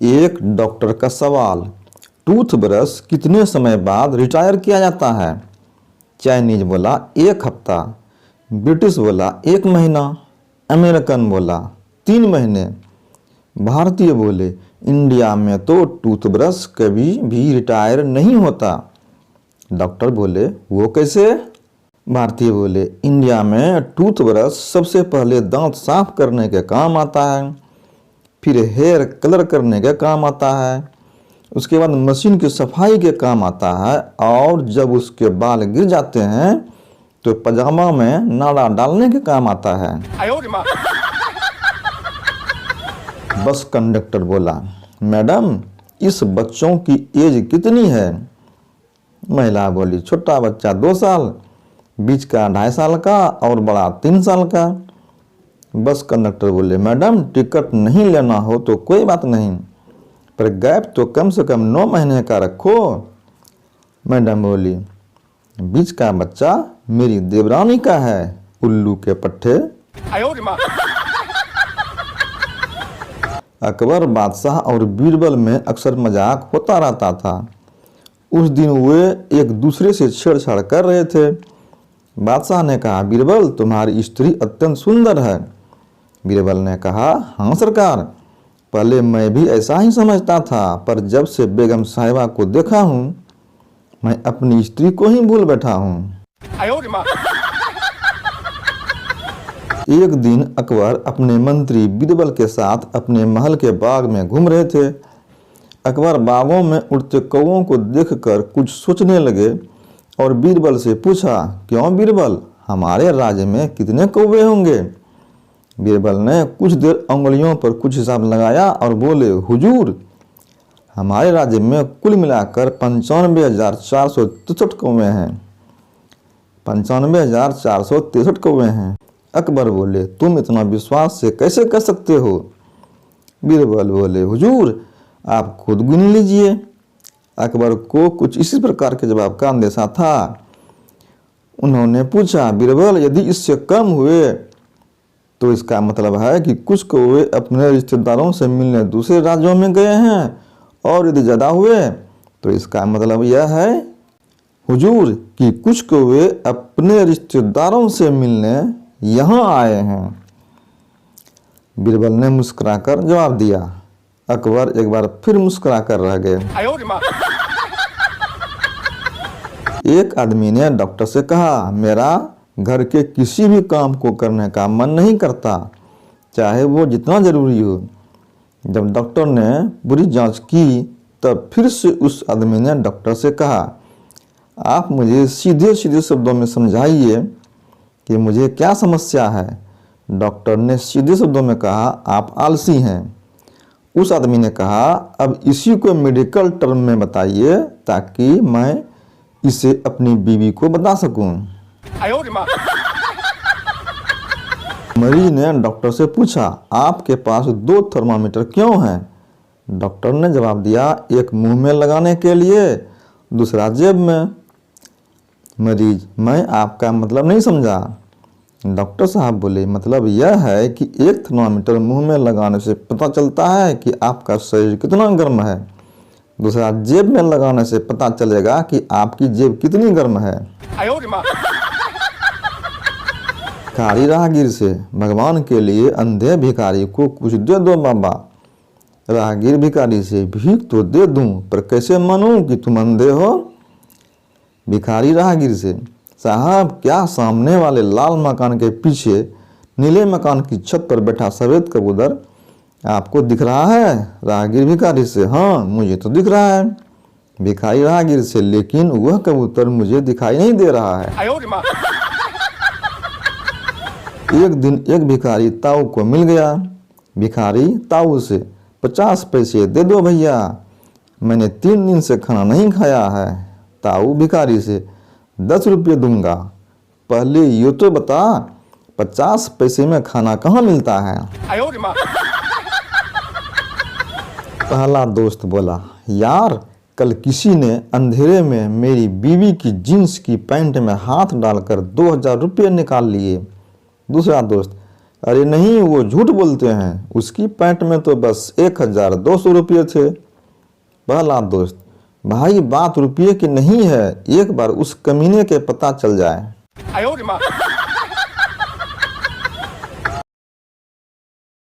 एक डॉक्टर का सवाल, टूथब्रश कितने समय बाद रिटायर किया जाता है? चाइनीज बोला 1 हफ्ता, ब्रिटिश बोला 1 महीना, अमेरिकन बोला 3 महीने, भारतीय बोले इंडिया में तो टूथब्रश कभी भी रिटायर नहीं होता। डॉक्टर बोले वो कैसे? भारतीय बोले इंडिया में टूथब्रश सबसे पहले दांत साफ करने के काम आता है, फिर हेयर कलर करने के काम आता है, उसके बाद मशीन की सफाई के काम आता है, और जब उसके बाल गिर जाते हैं तो पजामा में नाड़ा डालने के काम आता है। बस कंडक्टर बोला मैडम इस बच्चों की एज कितनी है? महिला बोली छोटा बच्चा 2 साल, बीच का 2.5 साल का और बड़ा 3 साल का। बस कंडक्टर बोले मैडम टिकट नहीं लेना हो तो कोई बात नहीं, पर गैप तो कम से कम 9 महीने का रखो। मैडम बोली बीच का बच्चा मेरी देवरानी का है, उल्लू के पट्टे। अकबर बादशाह और बीरबल में अक्सर मजाक होता रहता था। उस दिन वे एक दूसरे से छेड़छाड़ कर रहे थे। बादशाह ने कहा बीरबल तुम्हारी स्त्री अत्यंत सुंदर है। बीरबल ने कहा हाँ सरकार, पहले मैं भी ऐसा ही समझता था, पर जब से बेगम साहिबा को देखा हूँ मैं अपनी स्त्री को ही भूल बैठा हूँ। एक दिन अकबर अपने मंत्री बीरबल के साथ अपने महल के बाग में घूम रहे थे। अकबर बागों में उड़ते कौवों को देखकर कुछ सोचने लगे और बीरबल से पूछा क्यों बीरबल, हमारे राज्य में कितने कौवे होंगे? बीरबल ने कुछ देर उंगलियों पर कुछ हिसाब लगाया और बोले हुजूर हमारे राज्य में कुल मिलाकर 95,463 कौवे हैं। 95,463 कौवे हैं। अकबर बोले तुम इतना विश्वास से कैसे कर सकते हो? बीरबल बोले हुजूर आप खुद गिन लीजिए। अकबर को कुछ इसी प्रकार के जवाब का अंदेशा था। उन्होंने पूछा बीरबल यदि इससे कम हुए तो इसका मतलब है कि कुछ कौवे अपने रिश्तेदारों से मिलने दूसरे राज्यों में गए हैं, और यदि ज़्यादा हुए तो इसका मतलब यह है हुजूर कि कुछ कौवे अपने रिश्तेदारों से मिलने यहाँ आए हैं। बीरबल ने मुस्कुराकर जवाब दिया। अकबर एक बार फिर मुस्कुरा कर रह गए। एक आदमी ने डॉक्टर से कहा मेरा घर के किसी भी काम को करने का मन नहीं करता, चाहे वो जितना जरूरी हो। जब डॉक्टर ने पूरी जांच की तब फिर से उस आदमी ने डॉक्टर से कहा आप मुझे सीधे सीधे शब्दों में समझाइए कि मुझे क्या समस्या है। डॉक्टर ने सीधे शब्दों में कहा आप आलसी हैं। उस आदमी ने कहा अब इसी को मेडिकल टर्म में बताइए ताकि मैं इसे अपनी बीवी को बता सकूं। मरीज ने डॉक्टर से पूछा आपके पास 2 थर्मामीटर क्यों हैं? डॉक्टर ने जवाब दिया एक मुंह में लगाने के लिए, दूसरा जेब में। मरीज मैं आपका मतलब नहीं समझा। डॉक्टर साहब बोले मतलब यह है कि एक थर्मामीटर मुंह में लगाने से पता चलता है कि आपका शरीर कितना गर्म है, दूसरा जेब में लगाने से पता चलेगा कि आपकी जेब कितनी गर्म है। भिखारी राहगीर से भगवान के लिए अंधे भिखारी को कुछ दे दो बाबा। राहगीर भिखारी से भीख तो दे दूं पर कैसे मानूं कि तुम अंधे हो? भिखारी राहगीर से साहब क्या सामने वाले लाल मकान के पीछे नीले मकान की छत पर बैठा सफेद कबूतर आपको दिख रहा है? राहगीर भिखारी से हाँ मुझे तो दिख रहा है। भिखारी राहगीर से लेकिन वह कबूतर मुझे दिखाई नहीं दे रहा है। एक दिन एक भिखारी ताऊ को मिल गया। भिखारी ताऊ से 50 पैसे दे दो भैया, मैंने 3 दिन से खाना नहीं खाया है। ताऊ भिखारी से 10 रुपये दूंगा, पहले ये तो बता 50 पैसे में खाना कहाँ मिलता है? पहला दोस्त बोला यार कल किसी ने अंधेरे में मेरी बीवी की जींस की पैंट में हाथ डालकर 2000 रुपये निकाल लिए। दूसरा दोस्त अरे नहीं, वो झूठ बोलते हैं, उसकी पैंट में तो बस 1200 रुपये थे। पहला दोस्त, भाई बात रुपये की नहीं है, एक बार उस कमीने के पता चल जाए।